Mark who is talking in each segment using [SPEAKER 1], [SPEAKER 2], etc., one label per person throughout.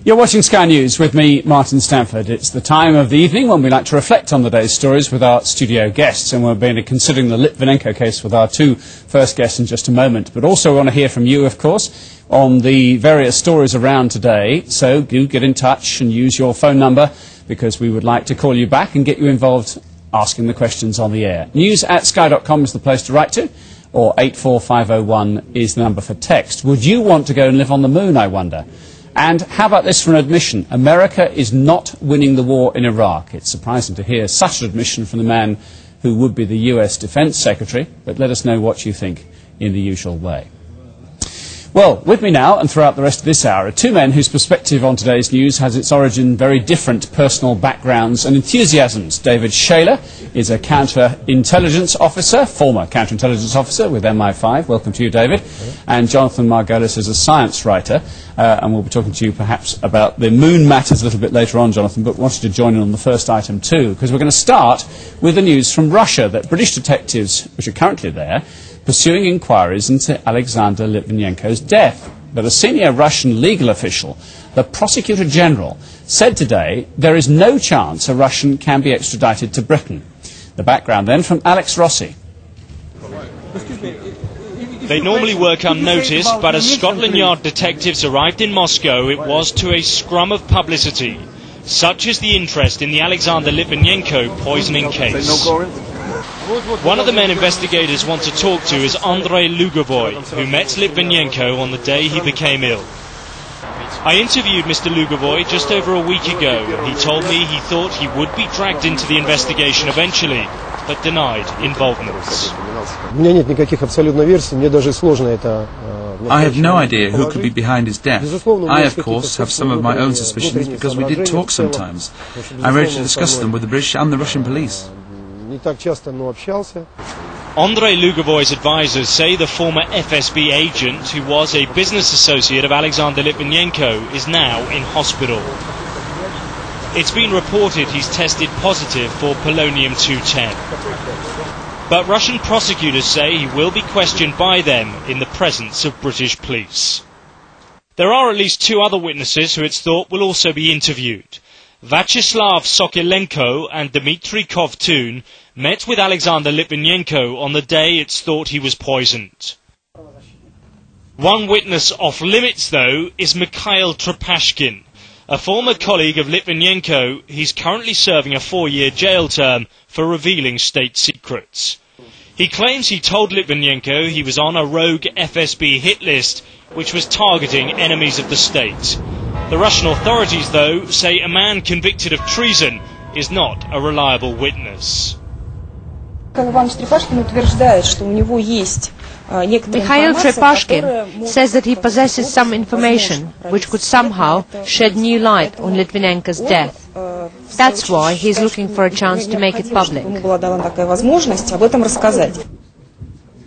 [SPEAKER 1] You're watching Sky News with me, Martin Stanford. It's the time of the evening when we like to reflect on the day's stories with our studio guests, and we'll be considering the Litvinenko case with our two first guests in just a moment. But also we want to hear from you, of course, on the various stories around today. So do get in touch and use your phone number, because we would like to call you back and get you involved asking the questions on the air. news@sky.com is the place to write to, or 84501 is the number for text. Would you want to go and live on the moon, I wonder? And how about this for an admission? America is not winning the war in Iraq. It's surprising to hear such an admission from the man who would be the US Defence Secretary, but let us know what you think in the usual way. Well, with me now and throughout the rest of this hour are two men whose perspective on today's news has its origin in very different personal backgrounds and enthusiasms. David Shayler is a counter-intelligence officer, former counter-intelligence officer with MI5. Welcome to you, David. And Jonathan Margolis is a science writer, and we'll be talking to you perhaps about the moon matters a little bit later on, Jonathan, but wanted to join in on the first item too, because we're going to start with the news from Russia that British detectives, which are currently there, pursuing inquiries into Alexander Litvinenko's death. But a senior Russian legal official, the Prosecutor General, said today there is no chance a Russian can be extradited to Britain. The background then from Alex Rossi.
[SPEAKER 2] They normally work unnoticed, but as Scotland Yard detectives arrived in Moscow, it was to a scrum of publicity. Such is the interest in the Alexander Litvinenko poisoning case. One of the men investigators want to talk to is Andrei Lugovoy, who met Litvinenko on the day he became ill. I interviewed Mr. Lugovoy just over a week ago, and he told me he thought he would be dragged into the investigation eventually, but denied involvement.
[SPEAKER 3] I have no idea who could be behind his death. I, of course, have some of my own suspicions because we did talk sometimes. I'm ready to discuss them with the British and the Russian police.
[SPEAKER 2] Andrei Lugovoy's advisors say the former FSB agent, who was a business associate of Alexander Litvinenko, is now in hospital. It's been reported he's tested positive for polonium-210. But Russian prosecutors say he will be questioned by them in the presence of British police. There are at least two other witnesses who it's thought will also be interviewed. Vyacheslav Sokolenko and Dmitry Kovtun met with Alexander Litvinenko on the day it's thought he was poisoned. One witness off limits, though, is Mikhail Trepashkin, a former colleague of Litvinenko. He's currently serving a 4-year jail term for revealing state secrets. He claims he told Litvinenko he was on a rogue FSB hit list which was targeting enemies of the state. The Russian authorities, though, say a man convicted of treason is not a reliable witness.
[SPEAKER 4] Mikhail Trepashkin says that he possesses some information which could somehow shed new light on Litvinenko's death. That's why he's looking for a chance to make it public.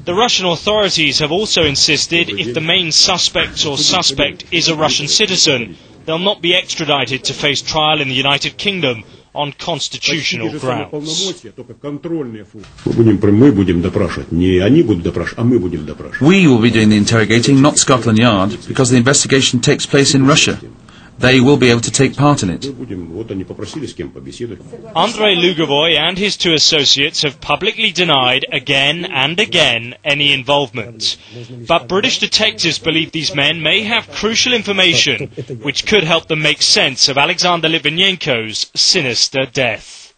[SPEAKER 2] The Russian authorities have also insisted if the main suspect or suspect is a Russian citizen, they'll not be extradited to face trial in the United Kingdom on constitutional grounds.
[SPEAKER 3] We will be doing the interrogating, not Scotland Yard, because the investigation takes place in Russia. They will be able to take part in it.
[SPEAKER 2] Andrei Lugovoy and his two associates have publicly denied again and again any involvement. But British detectives believe these men may have crucial information which could help them make sense of Alexander Litvinenko's sinister death.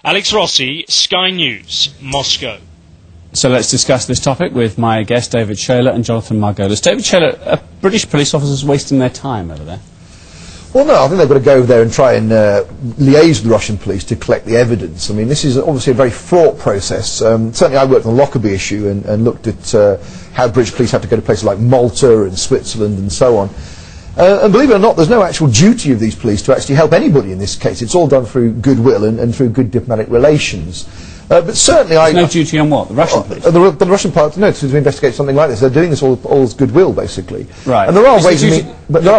[SPEAKER 2] Alex Rossi, Sky News, Moscow.
[SPEAKER 1] So let's discuss this topic with my guests, David Shayler and Jonathan Margolis. David Shayler, are British police officers wasting their time over there?
[SPEAKER 5] Well, no, I think they've got to go over there and try and liaise with the Russian police to collect the evidence. I mean, this is obviously a very fraught process. Certainly I worked on the Lockerbie issue and looked at how British police have to go to places like Malta and Switzerland and so on. And believe it or not, there's no actual duty of these police to actually help anybody in this case. It's all done through goodwill and through good diplomatic relations. But certainly
[SPEAKER 1] There's no duty on what? The Russian police?
[SPEAKER 5] The Russian part, no, to investigate something like this. They're doing this all as goodwill, basically.
[SPEAKER 1] Right.
[SPEAKER 5] And there are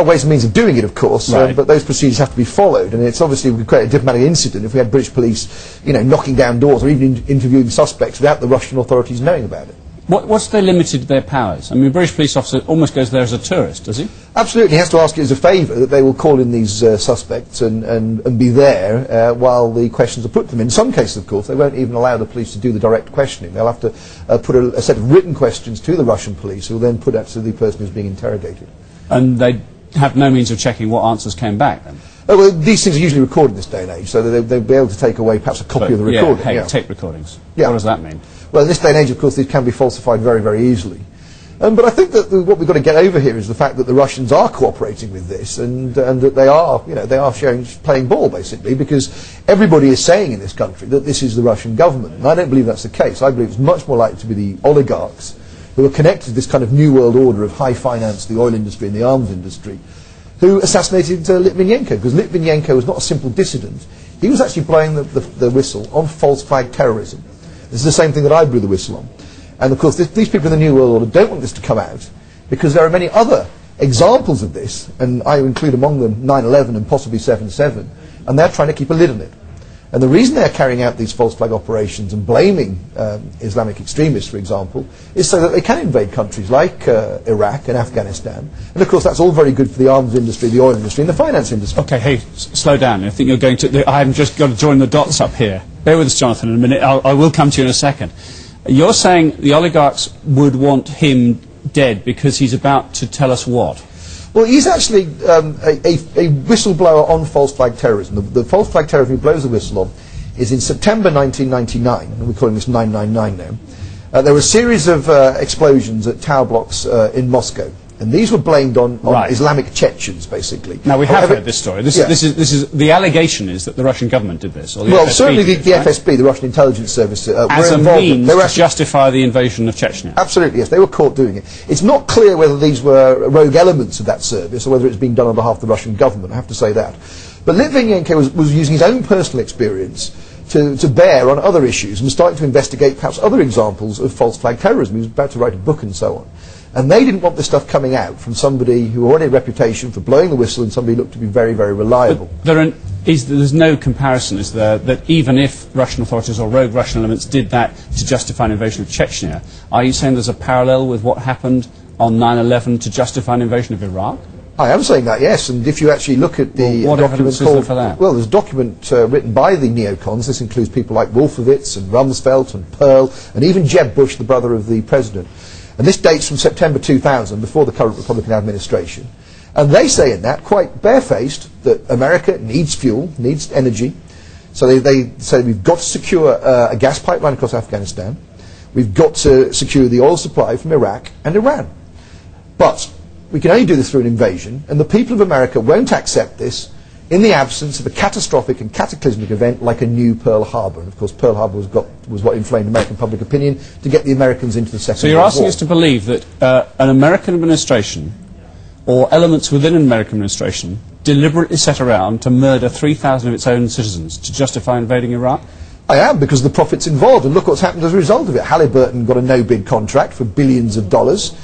[SPEAKER 5] ways and means of doing it, of course, right. But those procedures have to be followed. And it's obviously would create a diplomatic incident if we had British police, knocking down doors or even interviewing suspects without the Russian authorities knowing about it.
[SPEAKER 1] What's they limited their powers? I mean, a British police officer almost goes there as a tourist, does he?
[SPEAKER 5] Absolutely. He has to ask it as a favour that they will call in these suspects and be there while the questions are put to them. In some cases, of course, they won't even allow the police to do the direct questioning. They'll have to put a set of written questions to the Russian police, who will then put that to the person who's being interrogated.
[SPEAKER 1] And they have no means of checking what answers came back, then?
[SPEAKER 5] Oh, well, these things are usually recorded in this day and age, so they'll be able to take away perhaps a copy of the recording.
[SPEAKER 1] Yeah, tape recordings.
[SPEAKER 5] Yeah.
[SPEAKER 1] What does that mean?
[SPEAKER 5] Well, in this day and age, of course, these can be falsified very, very easily. But I think that what we've got to get over here is the fact that the Russians are cooperating with this, and that they are playing ball, basically, because everybody is saying in this country that this is the Russian government. And I don't believe that's the case. I believe it's much more likely to be the oligarchs who are connected to this kind of new world order of high finance, the oil industry and the arms industry, who assassinated Litvinenko, because Litvinenko was not a simple dissident. He was actually blowing the whistle on false flag terrorism. This is the same thing that I blew the whistle on. And of course, these people in the New World Order don't want this to come out, because there are many other examples of this, and I include among them 9/11 and possibly 7/7, and they're trying to keep a lid on it. And the reason they're carrying out these false flag operations and blaming Islamic extremists, for example, is so that they can invade countries like Iraq and Afghanistan. And of course, that's all very good for the arms industry, the oil industry, and the finance industry.
[SPEAKER 1] Okay, hey, slow down. I think you're going to... I'm just got to join the dots up here. Bear with us, Jonathan, in a minute. I will come to you in a second. You're saying the oligarchs would want him dead because he's about to tell us what?
[SPEAKER 5] Well, he's actually a whistleblower on false flag terrorism. The false flag terrorism he blows the whistle on is in September 1999, and we're calling this 999 now. There were a series of explosions at tower blocks in Moscow. And these were blamed on Islamic Chechens, basically.
[SPEAKER 1] Now, we have heard this story. This is the allegation is that the Russian government did this. Or the
[SPEAKER 5] well,
[SPEAKER 1] FSB
[SPEAKER 5] certainly the
[SPEAKER 1] right?
[SPEAKER 5] FSB, the Russian intelligence service,
[SPEAKER 1] as
[SPEAKER 5] were
[SPEAKER 1] a
[SPEAKER 5] involved.
[SPEAKER 1] means to justify the invasion of Chechnya.
[SPEAKER 5] Absolutely, yes. They were caught doing it. It's not clear whether these were rogue elements of that service or whether it's being done on behalf of the Russian government. I have to say that. But Litvinenko was using his own personal experience to bear on other issues and starting to investigate perhaps other examples of false flag terrorism. He was about to write a book and so on. And they didn't want this stuff coming out from somebody who already had a reputation for blowing the whistle and somebody who looked to be very, very reliable.
[SPEAKER 1] But there's no comparison, is there, that even if Russian authorities or rogue Russian elements did that to justify an invasion of Chechnya, are you saying there's a parallel with what happened on 9/11 to justify an invasion of Iraq?
[SPEAKER 5] I am saying that, yes, and if you actually look at the
[SPEAKER 1] what
[SPEAKER 5] document
[SPEAKER 1] is there for that?
[SPEAKER 5] Well, there's a document written by the neocons. This includes people like Wolfowitz and Rumsfeld and Pearl and even Jeb Bush, the brother of the president. And this dates from September 2000, before the current Republican administration. And they say in that, quite barefaced, that America needs fuel, needs energy. So they say we've got to secure a gas pipeline across Afghanistan. We've got to secure the oil supply from Iraq and Iran. But we can only do this through an invasion, and the people of America won't accept this in the absence of a catastrophic and cataclysmic event like a new Pearl Harbor. And of course, Pearl Harbor was what inflamed American public opinion to get the Americans into the Second World War.
[SPEAKER 1] So you're asking us to believe that an American administration, or elements within an American administration, deliberately set around to murder 3,000 of its own citizens to justify invading Iraq?
[SPEAKER 5] I am, because of the profits involved, and look what's happened as a result of it. Halliburton got a no-bid contract for billions of dollars.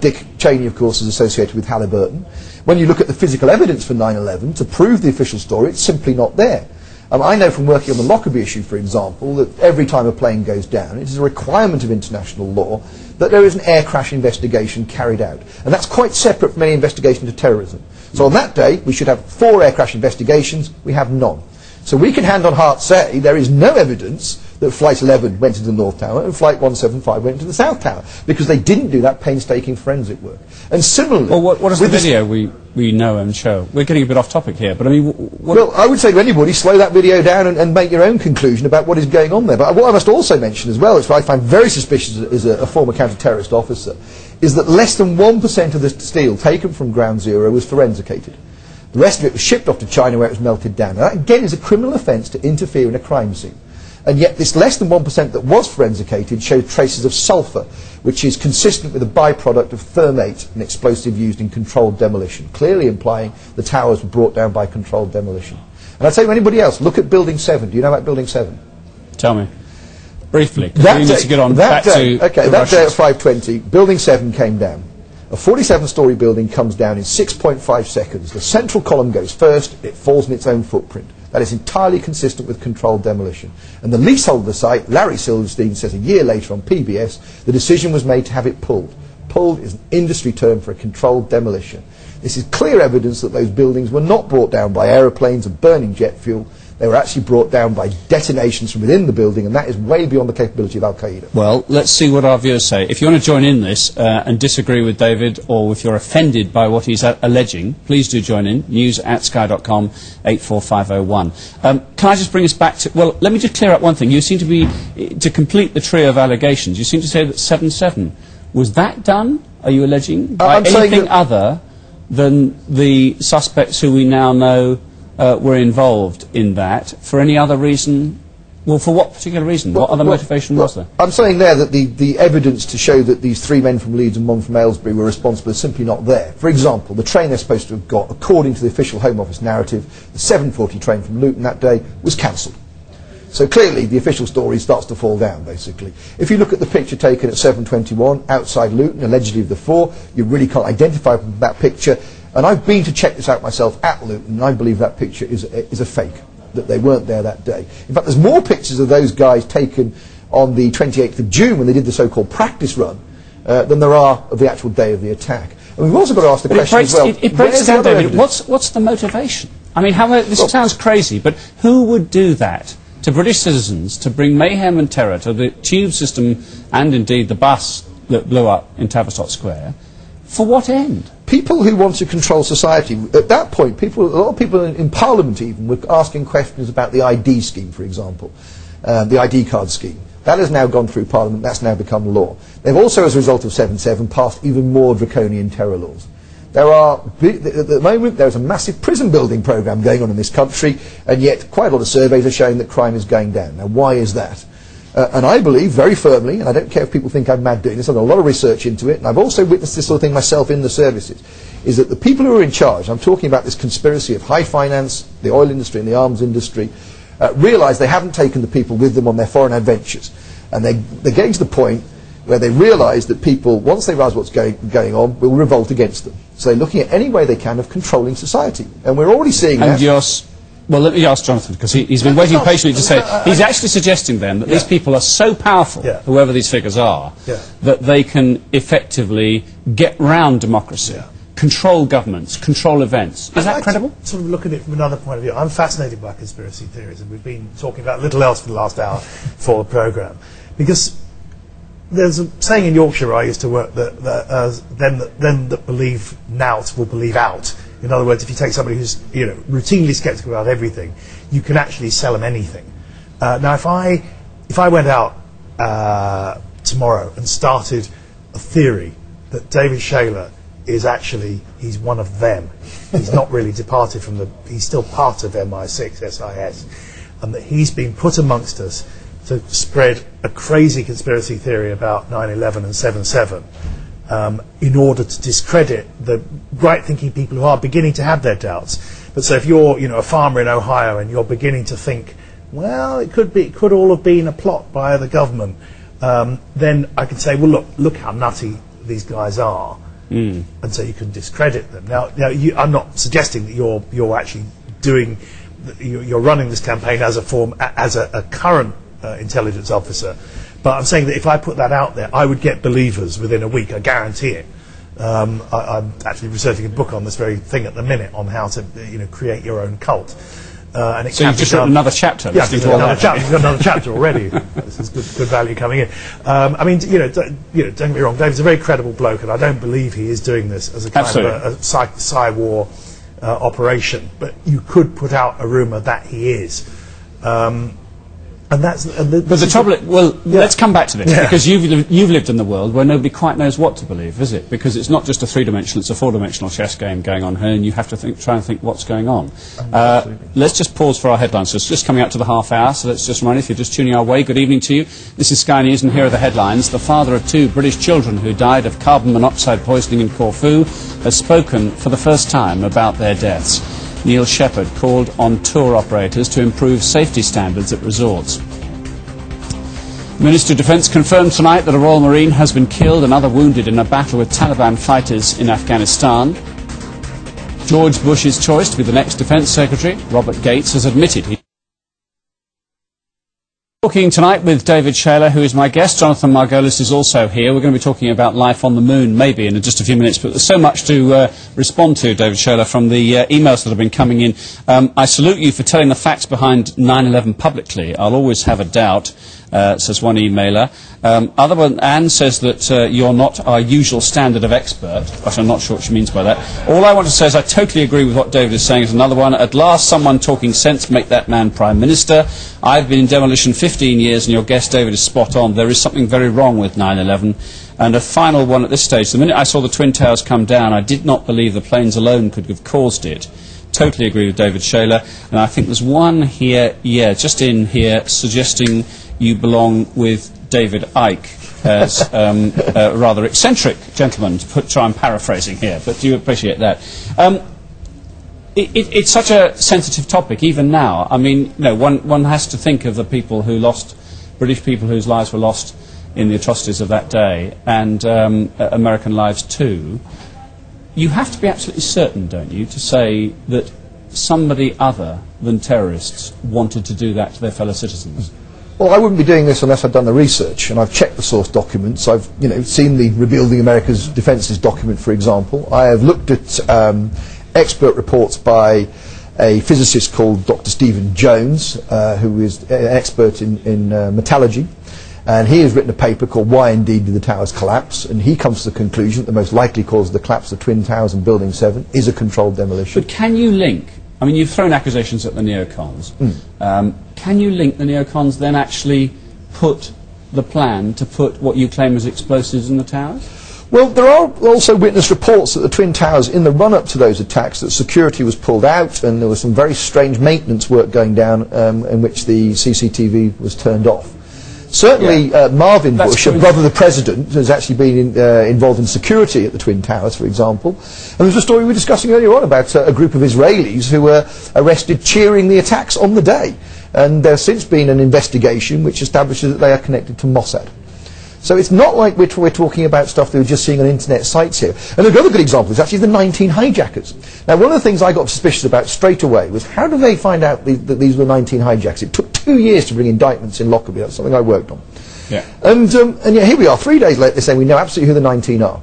[SPEAKER 5] Dick Cheney, of course, is associated with Halliburton. When you look at the physical evidence for 9/11 to prove the official story, it's simply not there. I know from working on the Lockerbie issue, for example, that every time a plane goes down, it is a requirement of international law that there is an air crash investigation carried out. And that's quite separate from any investigation into terrorism. So on that day, we should have 4 air crash investigations. We have none. So we can hand on heart say there is no evidence that Flight 11 went into the North Tower and Flight 175 went into the South Tower, because they didn't do that painstaking forensic work. And similarly...
[SPEAKER 1] Well, what is the video we know and show? We're getting a bit off topic here, but I mean...
[SPEAKER 5] Well, I would say to anybody, slow that video down and make your own conclusion about what is going on there. But what I must also mention as well, which I find very suspicious as a former counter-terrorist officer, is that less than 1% of the steel taken from Ground Zero was forensicated. The rest of it was shipped off to China where it was melted down. Now, that again is a criminal offence to interfere in a crime scene. And yet this less than 1% that was forensicated showed traces of sulphur, which is consistent with a byproduct of thermate, an explosive used in controlled demolition, clearly implying the towers were brought down by controlled demolition. And I'd say to anybody else, look at Building 7. Do you know about Building 7?
[SPEAKER 1] Tell me. Briefly,
[SPEAKER 5] that
[SPEAKER 1] we need to get on back to the
[SPEAKER 5] that day at 5:20, Building 7 came down. A 47-storey building comes down in 6.5 seconds. The central column goes first, it falls in its own footprint. That is entirely consistent with controlled demolition. And the leaseholder of the site, Larry Silverstein, says a year later on PBS, the decision was made to have it pulled. Pulled is an industry term for a controlled demolition. This is clear evidence that those buildings were not brought down by aeroplanes and burning jet fuel. They were actually brought down by detonations from within the building, and that is way beyond the capability of Al-Qaeda.
[SPEAKER 1] Well, let's see what our viewers say. If you want to join in this and disagree with David, or if you're offended by what he's alleging, please do join in. news@sky.com, 84501. Can I just bring us back to... Well, let me just clear up one thing. You seem to be... To complete the trio of allegations, you seem to say that 7/7... Was that done, are you alleging, by anything other than the suspects who we now know were involved in that, for any other reason? Well, for what particular reason? What other motivation was there?
[SPEAKER 5] I'm saying there that the evidence to show that these 3 men from Leeds and 1 from Aylesbury were responsible is simply not there. For example, the train they're supposed to have got, according to the official Home Office narrative, the 7:40 train from Luton that day was cancelled. So clearly the official story starts to fall down, basically. If you look at the picture taken at 7:21 outside Luton, allegedly of the 4, you really can't identify from that picture. And I've been to check this out myself at Luton, and I believe that picture is a fake, that they weren't there that day. In fact, there's more pictures of those guys taken on the 28th of June when they did the so-called practice run than there are of the actual day of the attack. And we've also got to ask the question as well...
[SPEAKER 1] It breaks down, David. What's the motivation? I mean, this sounds crazy, but who would do that to British citizens, to bring mayhem and terror to the tube system and indeed the bus that blew up in Tavistock Square? For what end?
[SPEAKER 5] People who want to control society. At that point, a lot of people in Parliament even were asking questions about the ID scheme, for example, the ID card scheme. That has now gone through Parliament, that's now become law. They've also, as a result of 7/7, passed even more draconian terror laws. At the moment, there's a massive prison building programme going on in this country, and yet quite a lot of surveys are showing that crime is going down. Now, why is that? And I believe very firmly, and I don't care if people think I'm mad doing this, I've done a lot of research into it, and I've also witnessed this sort of thing myself in the services, is that the people who are in charge, I'm talking about this conspiracy of high finance, the oil industry and the arms industry, realise they haven't taken the people with them on their foreign adventures. And they're getting to the point where they realise that people, once they realise what's going on, will revolt against them. So they're looking at any way they can of controlling society. And we're already seeing that.
[SPEAKER 1] Well, let me ask Jonathan, because he's been waiting patiently to say... He's actually suggesting then that these people are so powerful, whoever these figures are, that they can effectively get round democracy, control governments, control events. Is that credible?
[SPEAKER 6] Sort of look at it from another point of view. I'm fascinated by conspiracy theories, and we've been talking about little else for the last hour for the programme. Because there's a saying in Yorkshire I used to work that them that believe nout will believe out. In other words, if you take somebody who's routinely sceptical about everything, you can actually sell them anything. Now, if I went out tomorrow and started a theory that David Shayler is actually, he's one of them. He's not really departed from he's still part of MI6, SIS, and that he's been put amongst us to spread a crazy conspiracy theory about 9/11 and 7/7 in order to discredit the right-thinking people who are beginning to have their doubts. But so if you're a farmer in Ohio and you're beginning to think, well, it could all have been a plot by the government, then I can say, well, look how nutty these guys are. And so you can discredit them. Now I'm not suggesting that you're actually you're running this campaign as a current intelligence officer, but I'm saying that if I put that out there, I would get believers within a week. I guarantee it. I'm actually researching a book on this very thing at the minute on how to create your own cult. And it
[SPEAKER 1] so you've just written another chapter.
[SPEAKER 6] Yeah, you've got another chapter already. This is good value coming in. I mean, don't get me wrong. David's a very credible bloke, and I don't believe he is doing this as a kind of a psy-war operation. But you could put out a rumour that he is. And that's. But
[SPEAKER 1] the trouble is, let's come back to this, because you've lived in the world where nobody quite knows what to believe, is it? Because it's not just a 3-dimensional, it's a 4-dimensional chess game going on here, and you have to try and think what's going on. Let's just pause for our headlines. So it's just coming up to the half hour, so let's just run it. If you're just tuning our way, good evening to you. This is Sky News, and here are the headlines. The father of 2 British children who died of carbon monoxide poisoning in Corfu has spoken for the first time about their deaths. Neil Shepherd called on tour operators to improve safety standards at resorts. Minister of Defence confirmed tonight that a Royal Marine has been killed and other wounded in a battle with Taliban fighters in Afghanistan. George Bush's choice to be the next Defence Secretary, Robert Gates, has admitted he... Talking tonight with David Shayler, who is my guest. Jonathan Margolis is also here. We're going to be talking about life on the moon, maybe, in just a few minutes, but there's so much to respond to, David Shayler, from the emails that have been coming in. I salute you for telling the facts behind 9/11 publicly. I'll always have a doubt, says one emailer. Other one, Anne, says that you're not our usual standard of expert, but I'm not sure what she means by that. All I want to say is I totally agree with what David is saying. Is another one. At last, someone talking sense, make that man Prime Minister. I've been in demolition 15 years, and your guest, David, is spot on. There is something very wrong with 9/11. And a final one at this stage. The minute I saw the Twin Towers come down, I did not believe the planes alone could have caused it. Totally agree with David Shayler. And I think there's one here, just in here, suggesting you belong with David Icke as a rather eccentric gentleman, to try and paraphrasing here, but do you appreciate that? It's such a sensitive topic, even now. I mean, one has to think of the people who lost, British people whose lives were lost in the atrocities of that day, and American lives too. You have to be absolutely certain, don't you, to say that somebody other than terrorists wanted to do that to their fellow citizens?
[SPEAKER 5] Well, I wouldn't be doing this unless I'd done the research, and I've checked the source documents. I've, seen the Rebuilding America's Defences document, for example. I have looked at expert reports by a physicist called Dr. Stephen Jones, who is an expert in metallurgy, and he has written a paper called Why Indeed Did the Towers Collapse, and he comes to the conclusion that the most likely cause of the collapse of the Twin Towers and Building 7 is a controlled demolition.
[SPEAKER 1] But can you link, I mean, you've thrown accusations at the neocons. Can you link the neocons then actually put the plan to put what you claim as explosives in the towers?
[SPEAKER 5] Well, there are also witness reports that the Twin Towers, in the run-up to those attacks, that security was pulled out and there was some very strange maintenance work going down in which the CCTV was turned off. Certainly, Marvin Bush, a brother of the President, has actually been involved in security at the Twin Towers, for example. And there's a story we were discussing earlier on about a group of Israelis who were arrested cheering the attacks on the day. And there's since been an investigation which establishes that they are connected to Mossad. So it's not like we're talking about stuff that we're just seeing on internet sites here. And another good example is actually the 19 hijackers. Now, one of the things I got suspicious about straight away was how do they find out that these were 19 hijackers? It took 2 years to bring indictments in Lockerbie. That's something I worked on. Yeah. And yet here we are, 3 days later, they're saying we know absolutely who the 19 are.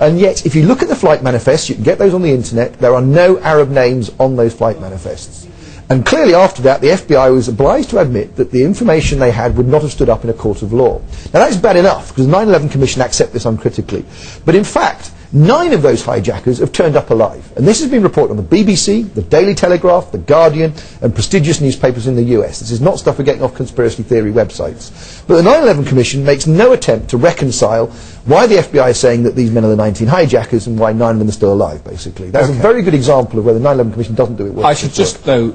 [SPEAKER 5] And yet, if you look at the flight manifests, you can get those on the internet, there are no Arab names on those flight manifests. And clearly after that, the FBI was obliged to admit that the information they had would not have stood up in a court of law. Now that's bad enough, because the 9/11 Commission accept this uncritically. But in fact, 9 of those hijackers have turned up alive. And this has been reported on the BBC, the Daily Telegraph, the Guardian, and prestigious newspapers in the US. This is not stuff we're getting off conspiracy theory websites. But the 9/11 Commission makes no attempt to reconcile why the FBI is saying that these men are the 19 hijackers and why 9 of them are still alive, basically. That's a very good example of where the 9/11 Commission doesn't do it well.
[SPEAKER 1] I should just, though,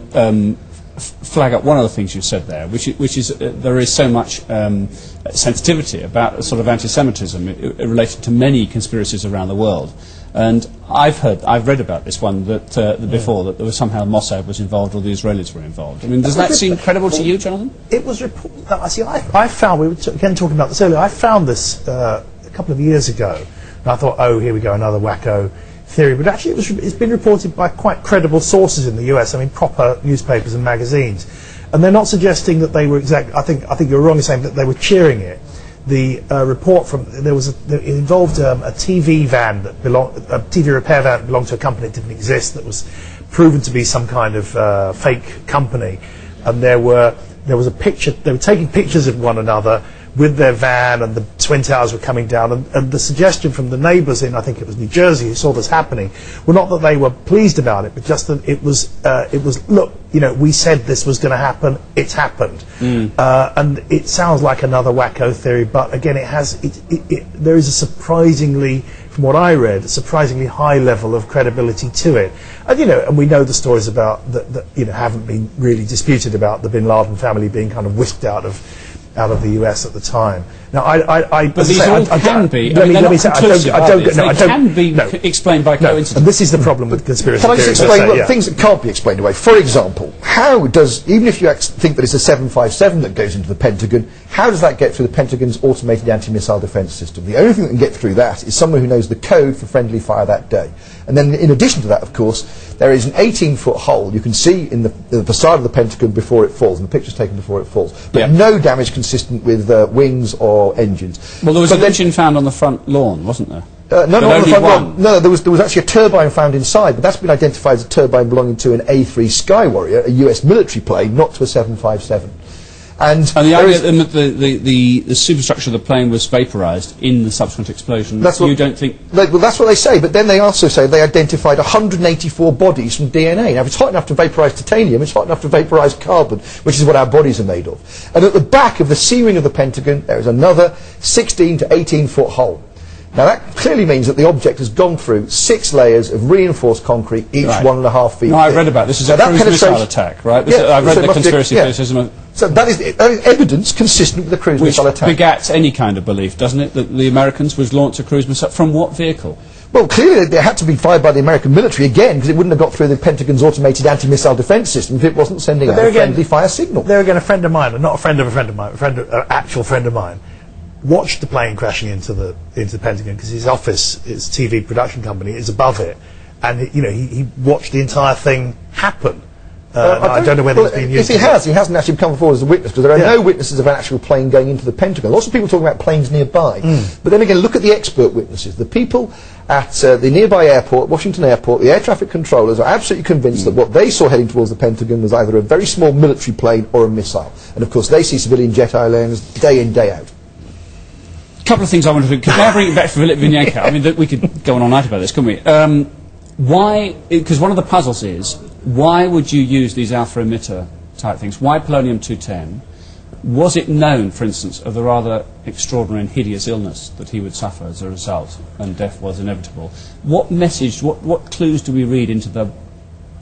[SPEAKER 1] flag up one of the things you said there, which is there is so much sensitivity about sort of anti-Semitism related to many conspiracies around the world. And I've read about this one that before, that there was somehow Mossad was involved or the Israelis were involved. I mean, does that seem credible to you, Jonathan?
[SPEAKER 6] It was reported. I found, we were again talking about this earlier, I found this a couple of years ago, and I thought, oh, here we go, another wacko theory. But actually, it's been reported by quite credible sources in the US. I mean, proper newspapers and magazines, and they're not suggesting that they were exactly. I think you're wrong in saying that they were cheering it. The report from it involved a TV van that a TV repair van that belonged to a company that didn't exist, that was proven to be some kind of fake company, and there was a picture. They were taking pictures of one another with their van, and the Twin Towers were coming down, and the suggestion from the neighbours in, I think it was New Jersey, who saw this happening, well, not that they were pleased about it, but just that it was look, we said this was going to happen, it's happened. And it sounds like another wacko theory, but again, there is a surprisingly, from what I read, a surprisingly high level of credibility to it. And and we know the stories about that haven't been really disputed about the Bin Laden family being kind of whisked out of the US at the time. Now, I
[SPEAKER 1] but these all can be. I can be explained by coincidence.
[SPEAKER 6] And this is the problem with conspiracy theories.
[SPEAKER 5] Can I just explain things that can't be explained away? For example, how does, even if you think that it's a 757 that goes into the Pentagon, how does that get through the Pentagon's automated anti-missile defence system? The only thing that can get through that is someone who knows the code for friendly fire that day. And then in addition to that, of course, there is an 18-foot hole you can see in the facade of the Pentagon before it falls, and the picture's taken before it falls. But no damage consistent with wings or engines.
[SPEAKER 1] Well, there was an engine found on the front lawn, wasn't there?
[SPEAKER 5] No, not on the front lawn. No, there was actually a turbine found inside, but that's been identified as a turbine belonging to an A3 Sky Warrior, a US military plane, not to a 757. And
[SPEAKER 1] the idea that the superstructure of the plane was vaporised in the subsequent explosion, you don't think...
[SPEAKER 5] Well, that's what they say, but then they also say they identified 184 bodies from DNA. Now, if it's hot enough to vaporise titanium, it's hot enough to vaporise carbon, which is what our bodies are made of. And at the back of the ceiling of the Pentagon, there is another 16 to 18-foot hole. Now, that clearly means that the object has gone through 6 layers of reinforced concrete, each 1.5 feet
[SPEAKER 1] thick. I've read about this. This is a cruise missile attack, right? I've read the conspiracy theories.
[SPEAKER 5] So that is evidence consistent with the cruise missile attack.
[SPEAKER 1] Which begats any kind of belief, doesn't it, that the Americans would launch a cruise missile? From what vehicle?
[SPEAKER 5] Well, clearly they had to be fired by the American military again, because it wouldn't have got through the Pentagon's automated anti-missile defence system if it wasn't sending out a friendly fire signal.
[SPEAKER 6] There again, a friend of mine, not a friend of mine, an actual friend of mine, watched the plane crashing into the Pentagon, because his office, his TV production company, is above it, and he watched the entire thing happen. I don't know whether he's been used.
[SPEAKER 5] If he hasn't actually come forward as a witness, because there are no witnesses of an actual plane going into the Pentagon. Lots of people talking about planes nearby, but then again, look at the expert witnesses. The people at the nearby airport, Washington Airport, the air traffic controllers are absolutely convinced that what they saw heading towards the Pentagon was either a very small military plane or a missile. And of course, they see civilian jet airliners day in, day out.
[SPEAKER 1] A couple of things I wanted to... Can I bring it back for Litvinenko? I mean, we could go on all night about this, couldn't we? Why... Because one of the puzzles is, why would you use these alpha emitter type things? Why polonium-210? Was it known, for instance, of the rather extraordinary and hideous illness that he would suffer as a result, and death was inevitable? What message, what clues do we read into the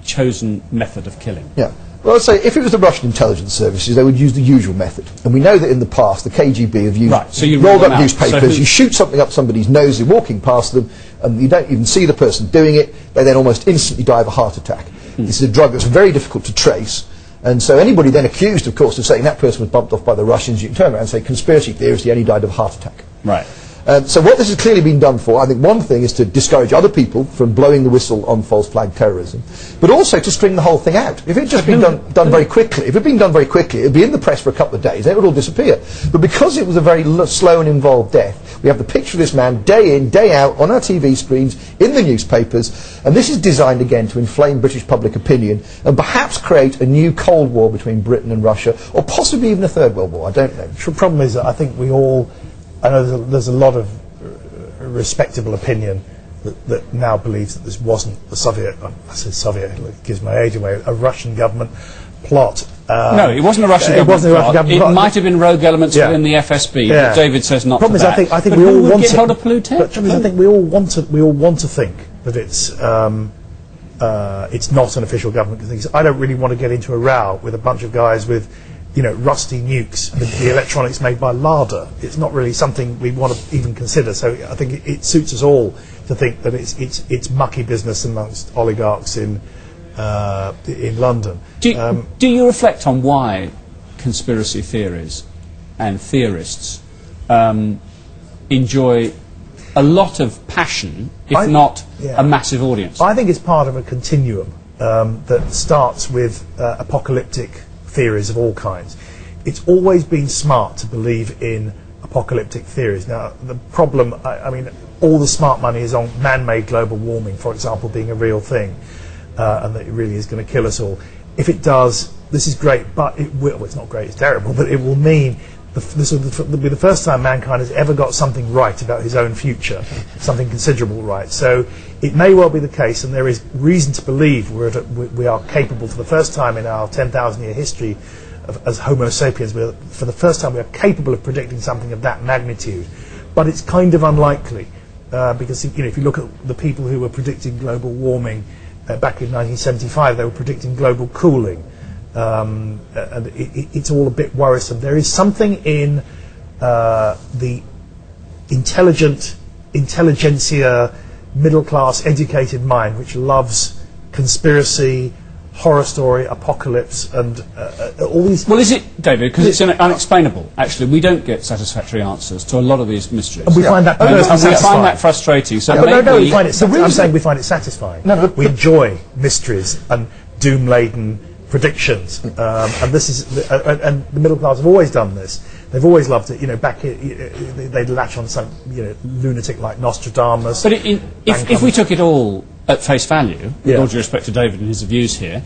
[SPEAKER 1] chosen method of killing?
[SPEAKER 5] Yeah. Well, I'd say if it was the Russian intelligence services, they would use the usual method. And we know that in the past, the KGB have used
[SPEAKER 1] so you
[SPEAKER 5] rolled up newspapers, you shoot something up somebody's nose, you're walking past them, and you don't even see the person doing it, they then almost instantly die of a heart attack. This is a drug that's very difficult to trace, and so anybody then accused, of course, of saying that person was bumped off by the Russians, you can turn around and say conspiracy theorist, he only died of a heart attack.
[SPEAKER 1] Right.
[SPEAKER 5] So what this has clearly been done for, I think one thing is to discourage other people from blowing the whistle on false flag terrorism, but also to string the whole thing out. If it had just been done very quickly, it would be in the press for a couple of days, then it would all disappear. But because it was a very slow and involved death, we have the picture of this man day in, day out, on our TV screens, in the newspapers, and this is designed again to inflame British public opinion and perhaps create a new Cold War between Britain and Russia, or possibly even a Third World War, I don't know.
[SPEAKER 6] The problem is that I think we all... I know there's a lot of respectable opinion that now believes that this wasn't the Soviet, I say Soviet, it gives my age away, a Russian government plot.
[SPEAKER 1] No, it wasn't a Russian government plot. It might have been rogue elements within the FSB, but David says not to that.
[SPEAKER 6] I think we all want to...
[SPEAKER 1] I
[SPEAKER 6] think we all want to think that it's not an official government thing. I don't really want to get into a row with a bunch of guys with rusty nukes, the electronics made by Lada. It's not really something we want to even consider. So I think it suits us all to think that it's mucky business amongst oligarchs in London.
[SPEAKER 1] Do you reflect on why conspiracy theories and theorists enjoy a lot of passion, if not a massive audience?
[SPEAKER 6] I think it's part of a continuum that starts with apocalyptic theories of all kinds. It's always been smart to believe in apocalyptic theories. Now, the problem, I mean, all the smart money is on man-made global warming, for example, being a real thing, and that it really is going to kill us all. If it does, this is great, but it will, well, it's not great, it's terrible, but it will mean this will be the first time mankind has ever got something right about his own future, something considerable right. So it may well be the case, and there is reason to believe we are capable, for the first time in our 10,000-year history as Homo sapiens, for the first time we are capable of predicting something of that magnitude. But it's kind of unlikely, because if you look at the people who were predicting global warming back in 1975, they were predicting global cooling. And it's all a bit worrisome. There is something in the intelligentsia, middle-class, educated mind, which loves conspiracy, horror story, apocalypse, and all these...
[SPEAKER 1] Well, is it, David, because it's unexplainable, actually. We don't get satisfactory answers to a lot of these mysteries.
[SPEAKER 6] And we find that
[SPEAKER 1] and we find that frustrating. So
[SPEAKER 6] we find it I'm saying we find it satisfying. We enjoy mysteries and doom-laden predictions, and this is and the middle class have always done this. They've always loved it. You know, back they'd latch on some lunatic like Nostradamus.
[SPEAKER 1] But if we took it all at face value, with all due respect to David and his views here,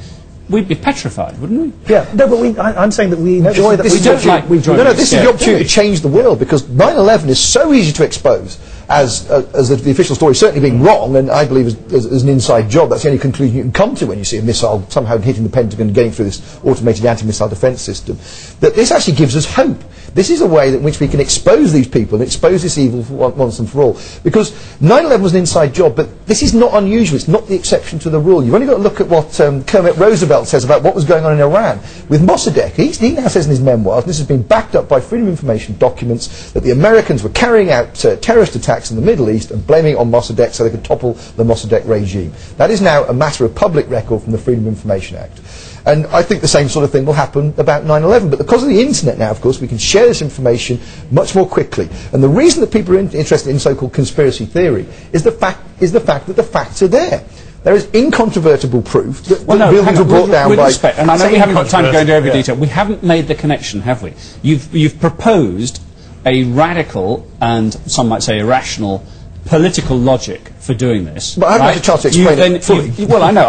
[SPEAKER 1] we'd be petrified, wouldn't we?
[SPEAKER 6] Yeah. No, but I'm saying that we enjoy that.
[SPEAKER 5] This is the opportunity to change the world, because 9/11 is so easy to expose as the official story certainly being wrong, and I believe as an inside job, that's the only conclusion you can come to when you see a missile somehow hitting the Pentagon and getting through this automated anti-missile defence system. That this actually gives us hope. This is a way in which we can expose these people and expose this evil once and for all. Because 9/11 was an inside job, but this is not unusual. It's not the exception to the rule. You've only got to look at what Kermit Roosevelt says about what was going on in Iran with Mossadegh. He now says in his memoirs, and this has been backed up by Freedom of Information documents, that the Americans were carrying out terrorist attacks in the Middle East and blaming it on Mossadegh so they could topple the Mossadegh regime. That is now a matter of public record from the Freedom of Information Act. And I think the same sort of thing will happen about 9/11. But because of the internet now, of course, we can share this information much more quickly. And the reason that people are interested in so-called conspiracy theory is the fact that the facts are there. There is incontrovertible proof that buildings were brought down by...
[SPEAKER 1] Respect, and I know we haven't got time to go into every detail. We haven't made the connection, have we? You've proposed a radical and some might say irrational political logic for doing this.
[SPEAKER 5] But I haven't had a chance to explain it fully.
[SPEAKER 1] Well, I know,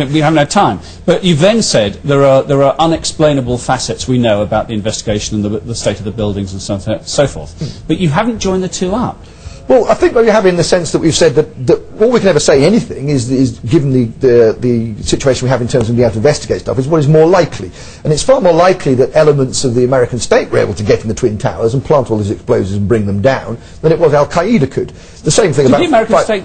[SPEAKER 1] we haven't had time. But you've then said there are unexplainable facets we know about the investigation and the state of the buildings and so forth. But you haven't joined the two up.
[SPEAKER 5] Well, I think what you have in the sense that we've said that all we can ever say anything is given the situation we have in terms of being able to investigate stuff, is what is more likely. And it's far more likely that elements of the American state were able to get in the Twin Towers and plant all these explosives and bring them down than it was Al-Qaeda could. The same thing about...
[SPEAKER 1] Did the American state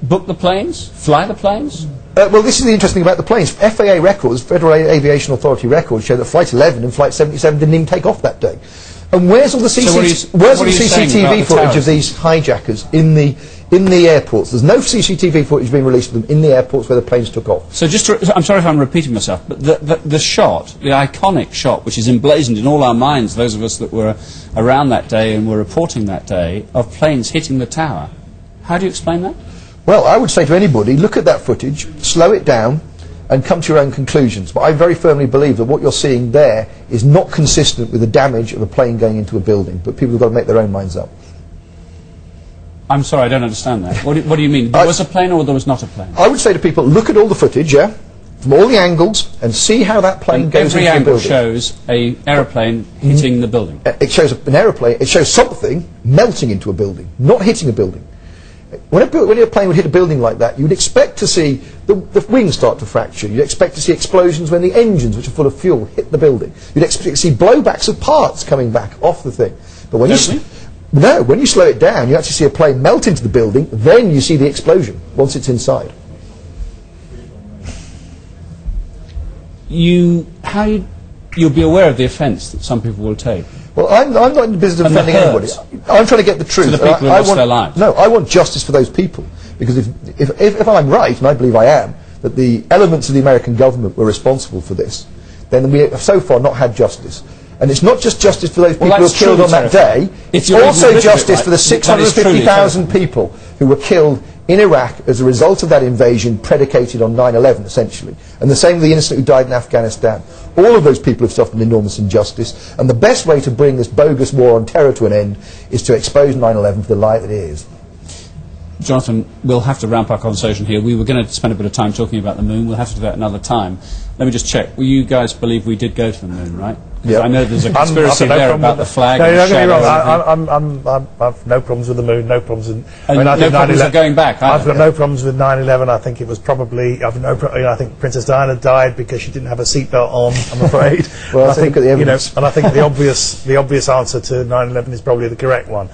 [SPEAKER 1] book the planes? Fly the planes?
[SPEAKER 5] Well, this is the interesting thing about the planes. FAA records, Federal Aviation Authority records, show that Flight 11 and Flight 77 didn't even take off that day. And where's all the CCTV footage of these hijackers in the airports? There's no CCTV footage being released of them in the airports where the planes took off.
[SPEAKER 1] So I'm sorry if I'm repeating myself, but the shot, the iconic shot, which is emblazoned in all our minds, those of us that were around that day and were reporting that day, of planes hitting the tower, how do you explain that?
[SPEAKER 5] Well, I would say to anybody, look at that footage, slow it down, and come to your own conclusions. But I very firmly believe that what you're seeing there is not consistent with the damage of a plane going into a building. But people have got to make their own minds up.
[SPEAKER 1] I'm sorry, I don't understand that. What do you mean? There was a plane or there was not a plane?
[SPEAKER 5] I would say to people, look at all the footage, from all the angles, and see how that plane goes into the building.
[SPEAKER 1] Every angle shows an aeroplane hitting the building.
[SPEAKER 5] It shows an aeroplane, it shows something melting into a building, not hitting a building. When a plane would hit a building like that, you would expect to see the wings start to fracture. You'd expect to see explosions when the engines, which are full of fuel, hit the building. You'd expect to see blowbacks of parts coming back off the thing. But when when you slow it down, you actually see a plane melt into the building, then you see the explosion once it's inside.
[SPEAKER 1] You'll be aware of the offence that some people will take.
[SPEAKER 5] Well, I'm not in the business of defending anybody. I'm trying to get the truth.
[SPEAKER 1] To the people who lost their lives.
[SPEAKER 5] No, I want justice for those people. Because if I'm right, and I believe I am, that the elements of the American government were responsible for this, then we have so far not had justice. And it's not just justice for those people who were killed on that day, it's also justice for the 650,000 people who were killed in Iraq as a result of that invasion predicated on 9/11, essentially. And the same with the innocent who died in Afghanistan. All of those people have suffered an enormous injustice, and the best way to bring this bogus war on terror to an end is to expose 9/11 for the lie that it is.
[SPEAKER 1] Jonathan, we'll have to ramp our conversation here. We were going to spend a bit of time talking about the moon. We'll have to do that another time. Let me just check. Well, you guys believe we did go to the moon, right?
[SPEAKER 5] Yeah.
[SPEAKER 1] I know there's a conspiracy there about the flag.
[SPEAKER 6] No, you're getting me wrong. I've no problems with the moon. No problems with.
[SPEAKER 1] No problems with going back.
[SPEAKER 6] I've got no problems with 9/11. I think it was probably. I think Princess Diana died because she didn't have a seatbelt on. I'm afraid.
[SPEAKER 5] Well, I think
[SPEAKER 6] and I think the obvious answer to 9/11 is probably the correct one.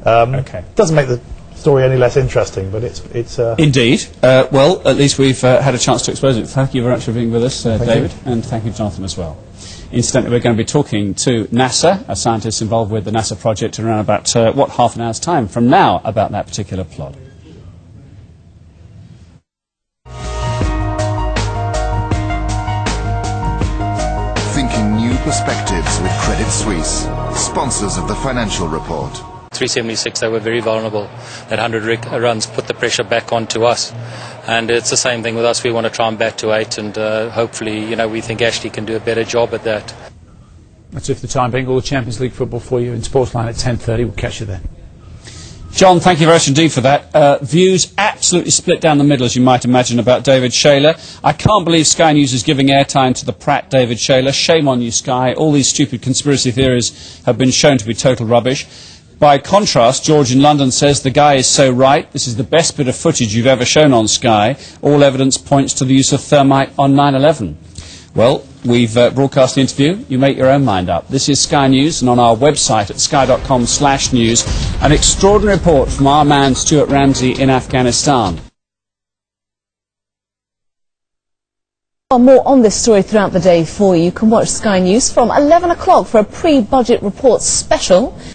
[SPEAKER 1] Okay.
[SPEAKER 6] Doesn't make the story any less interesting, but it's
[SPEAKER 1] indeed. Well, at least we've had a chance to expose it. Thank you very much for being with us, David, and thank you, Jonathan, as well. Incidentally, we're going to be talking to NASA, a scientist involved with the NASA project, in around about, half an hour's time from now about that particular plot.
[SPEAKER 7] Thinking new perspectives with Credit Suisse, sponsors of the Financial Report.
[SPEAKER 8] 376, they were very vulnerable. That 100 runs put the pressure back onto us. And it's the same thing with us. We want to try and bat to 8, and hopefully, we think Ashley can do a better job at that.
[SPEAKER 3] That's it for the time being. All the Champions League football for you in Sportsline at 10:30. We'll catch you then.
[SPEAKER 1] John, thank you very much indeed for that. Views absolutely split down the middle, as you might imagine, about David Shayler. I can't believe Sky News is giving airtime to the prat David Shayler. Shame on you, Sky. All these stupid conspiracy theories have been shown to be total rubbish. By contrast, George in London says the guy is so right. This is the best bit of footage you've ever shown on Sky. All evidence points to the use of thermite on 9/11. Well, we've broadcast the interview. You make your own mind up. This is Sky News, and on our website at sky.com/news, an extraordinary report from our man Stuart Ramsey in Afghanistan.
[SPEAKER 9] More on this story throughout the day for you. You can watch Sky News from 11 o'clock for a pre-budget report special.